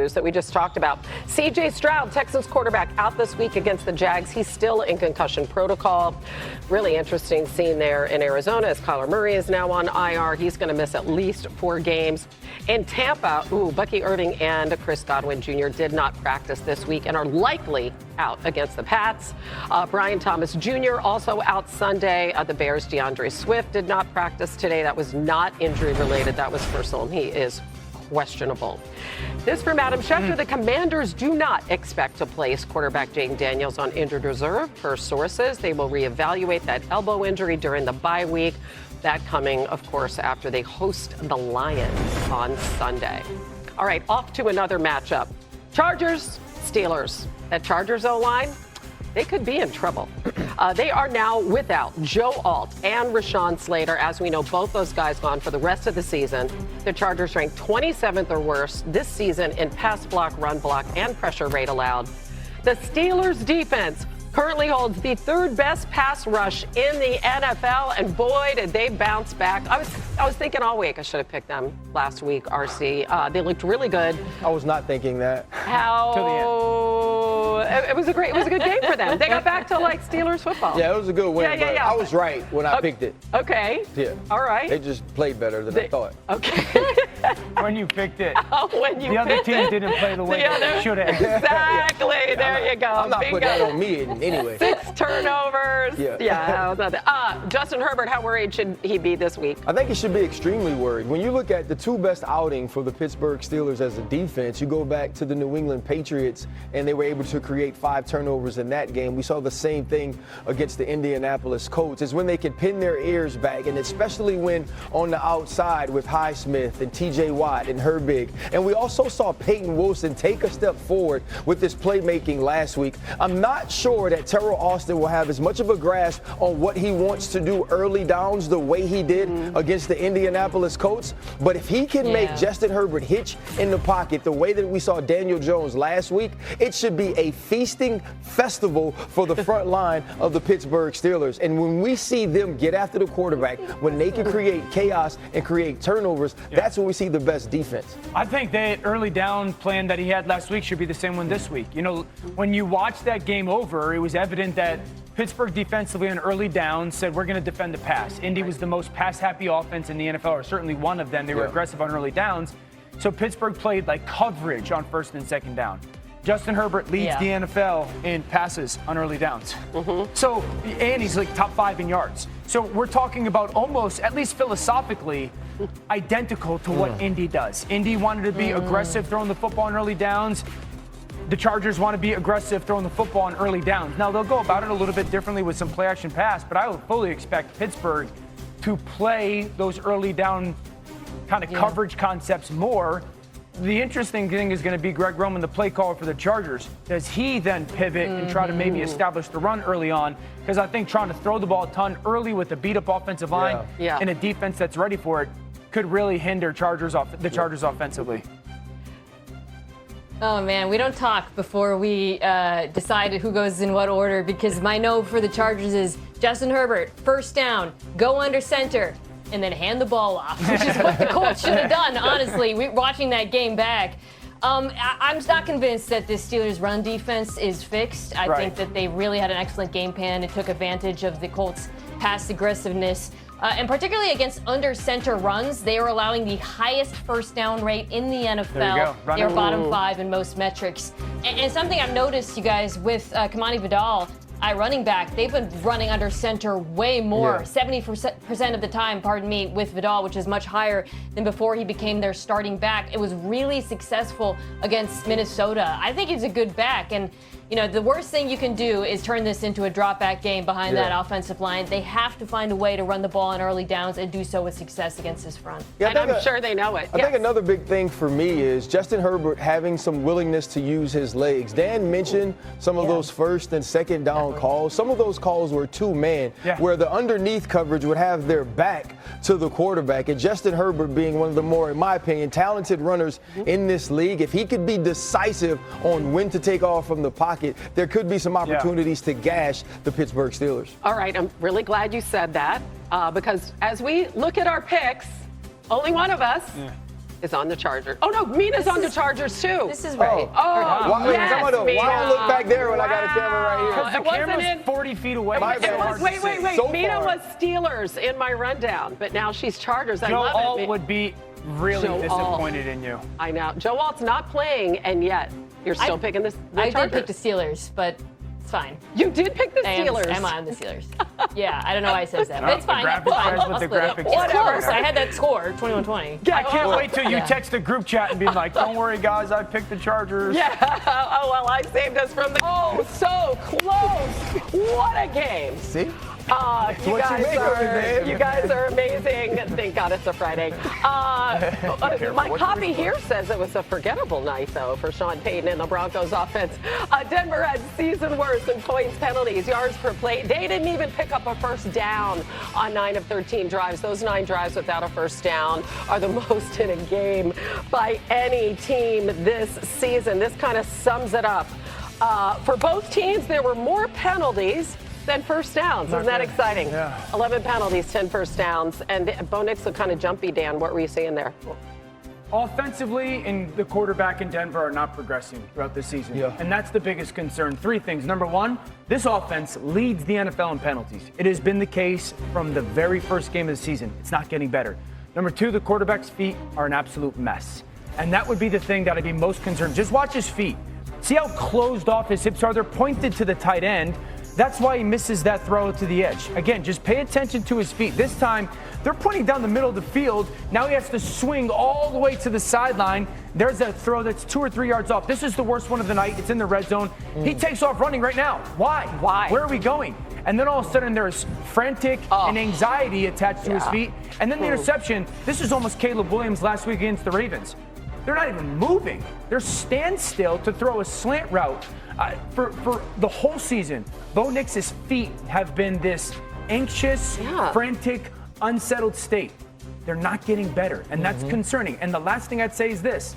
news that we just talked about. C.J. Stroud, Texans quarterback, out this week against the Jags. He's still in concussion protocol. Really interesting scene there in Arizona as Kyler Murray is now on IR. He's going to miss at least 4 games. In Tampa, Bucky Irving and Chris Godwin Jr. did not practice this week and are likely out against the Pats. Brian Thomas Jr. also out Sunday. The Bears' DeAndre Swift did not practice today. That was not injury related. That was personal. He is questionable. This from Adam Schefter. The Commanders do not expect to place quarterback Jayden Daniels on injured reserve. Per sources, they will reevaluate that elbow injury during the bye week. That coming, of course, after they host the Lions on Sunday. All right, off to another matchup. Chargers, Steelers. That Chargers O-line, they could be in trouble. They are now without Joe Alt and Rashawn Slater. As we know, both those guys gone for the rest of the season. The Chargers ranked 27th or worse this season in pass block, run block, and pressure rate allowed. The Steelers defense currently holds the 3rd best pass rush in the NFL, and boy, did they bounce back. I was thinking all week I should have picked them last week, RC. They looked really good. I was not thinking that. It was a good game for them. They got back to like Steelers football. Yeah, it was a good win. Yeah. I was right when I picked it. Okay. Yeah. All right. They just played better than I thought. Okay. When you picked it. The other team didn't play the way they should have. Exactly. Yeah. There you go. I'm not putting that on me anyway. 6 turnovers. Justin Herbert, how worried should he be this week? I think he should be extremely worried. When you look at the 2 best outing for the Pittsburgh Steelers as a defense, you go back to the New England Patriots, and they were able to create 5 turnovers in that game. We saw the same thing against the Indianapolis Colts. Is when they can pin their ears back, and especially when on the outside with Highsmith and T.J. Watt and Herbig. And we also saw Peyton Wilson take a step forward with this playmaking last week. I'm not sure that Terrell Austin will have as much of a grasp on what he wants to do early downs the way he did against the Indianapolis Colts. But if he can make Justin Herbert hitch in the pocket the way that we saw Daniel Jones last week, it should be a feasting festival for the front line of the Pittsburgh Steelers. And when we see them get after the quarterback, when they can create chaos and create turnovers, that's when we see the best defense. I think that early down plan that he had last week should be the same one this week. You know, when you watch that game over, it was evident that Pittsburgh defensively on early down said we're going to defend the pass. Indy was the most pass-happy offense in the NFL, or certainly one of them. They were aggressive on early downs. So Pittsburgh played like coverage on 1st and 2nd down. Justin Herbert leads the NFL in passes on early downs. So, and he's like top 5 in yards. So we're talking about almost, at least philosophically, identical to what Indy does. Indy wanted to be aggressive throwing the football on early downs. The Chargers want to be aggressive throwing the football on early downs. Now, they'll go about it a little bit differently with some play action pass, but I would fully expect Pittsburgh to play those early down kind of coverage concepts more. The interesting thing is going to be Greg Roman, the play caller for the Chargers. Does he then pivot and try to maybe establish the run early on? Because I think trying to throw the ball a ton early with a beat-up offensive line and a defense that's ready for it could really hinder the Chargers offensively. Oh, man, we don't talk before we decide who goes in what order, because my no for the Chargers is Justin Herbert, 1st down, go under center, and then hand the ball off, which is what the Colts should have done, honestly. Watching that game back, I'm not convinced that this Steelers run defense is fixed. I think that they really had an excellent game plan. It took advantage of the Colts' pass aggressiveness. And particularly against under center runs, they are allowing the highest 1st down rate in the NFL. They're bottom 5 in most metrics. And something I've noticed, you guys, with Kamani Vidal, running back, they've been running under center way more, 70% of the time, with Vidal, which is much higher than before he became their starting back. It was really successful against Minnesota. I think he's a good back, and you know, the worst thing you can do is turn this into a drop-back game behind that offensive line. They have to find a way to run the ball on early downs and do so with success against this front. And I'm sure they know it. I think another big thing for me is Justin Herbert having some willingness to use his legs. Dan mentioned some of those 1st and 2nd down calls. Some of those calls were 2-man, where the underneath coverage would have their back to the quarterback. And Justin Herbert being one of the more, in my opinion, talented runners in this league, if he could be decisive on when to take off from the pocket, there could be some opportunities to gash the Pittsburgh Steelers. All right, I'm really glad you said that because as we look at our picks, only one of us is on the Chargers. Oh, no, Mina's on the Chargers, too. This is right. Why don't Mina. look back there when I got a camera right here? Because the It wasn't camera's in- 40 feet away. My It's bad. hard to Wait. see. So Mina far. was Steelers in my rundown, but now she's Chargers. I Joe love Alt it. would be really Joe disappointed in you. I know. Joe Alt's not playing, and yet you're still picking the I Chargers. did pick the Steelers, but it's fine. You did pick the Steelers. I'm on the Steelers. Yeah, I don't know why it says that, but No, it's fine. the It's fine. graphic says what I'll the split it. graphic It's says. close. I had that score, 21-20. Yeah, I can't oh, wait till you text the group chat and be like, don't worry, guys, I picked the Chargers. Yeah. Oh, well, I saved us from the. Oh, so close. What a game. See? You what you make of it, man. you guys are amazing. Thank God it's a Friday. My copy here says it was a forgettable night, though, for Sean Payton and the Broncos offense. Denver had season worst in points, penalties, yards per play. They didn't even pick up a first down on 9 of 13 drives. Those 9 drives without a first down are the most in a game by any team this season. This kind of sums it up. For both teams, there were more penalties than first downs. Isn't that exciting? Yeah. 11 penalties, 10 first downs. And Bo Nix looked kind of jumpy, Dan. What were you saying there? Offensively, and the quarterback in Denver are not progressing throughout the season. Yeah. And that's the biggest concern. 3 things. Number 1, this offense leads the NFL in penalties. It has been the case from the very first game of the season. It's not getting better. Number 2, the quarterback's feet are an absolute mess. And that would be the thing that I'd be most concerned. Just watch his feet. See how closed off his hips are? They're pointed to the tight end. That's why he misses that throw to the edge. Again, just pay attention to his feet. This time, they're pointing down the middle of the field. Now he has to swing all the way to the sideline. There's a throw that's 2 or 3 yards off. This is the worst one of the night. It's in the red zone. He takes off running right now. Why? Where are we going? And then all of a sudden there's frantic and anxiety attached to his feet. And then the interception. This is almost Caleb Williams last week against the Ravens. They're not even moving. They're standstill to throw a slant route. For the whole season, Bo Nix's feet have been this anxious, frantic, unsettled state. They're not getting better, and that's concerning. And the last thing I'd say is this.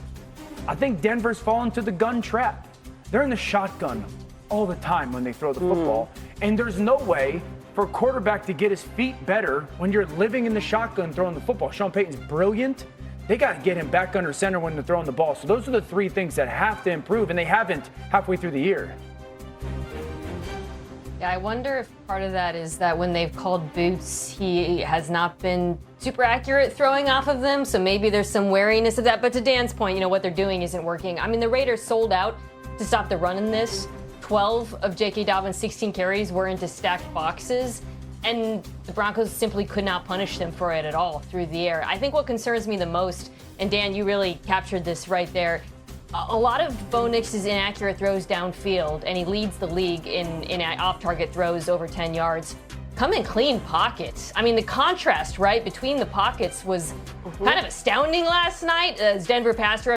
I think Denver's fallen to the gun trap. They're in the shotgun all the time when they throw the football, and there's no way for a quarterback to get his feet better when you're living in the shotgun throwing the football. Sean Payton's brilliant. They got to get him back under center when they're throwing the ball. So those are the 3 things that have to improve, and they haven't halfway through the year. Yeah, I wonder if part of that is that when they've called boots, he has not been super accurate throwing off of them. So maybe there's some wariness of that. But to Dan's point, what they're doing isn't working. I mean, the Raiders sold out to stop the run in this. 12 of J.K. Dobbins' 16 carries were into stacked boxes. And the Broncos simply could not punish them for it at all through the air. I think what concerns me the most, and Dan, you really captured this right there, a lot of Bo Nix's inaccurate throws downfield, and he leads the league in off-target throws over 10 yards, come in clean pockets. I mean, the contrast, right, between the pockets was kind of astounding last night as Denver pass rush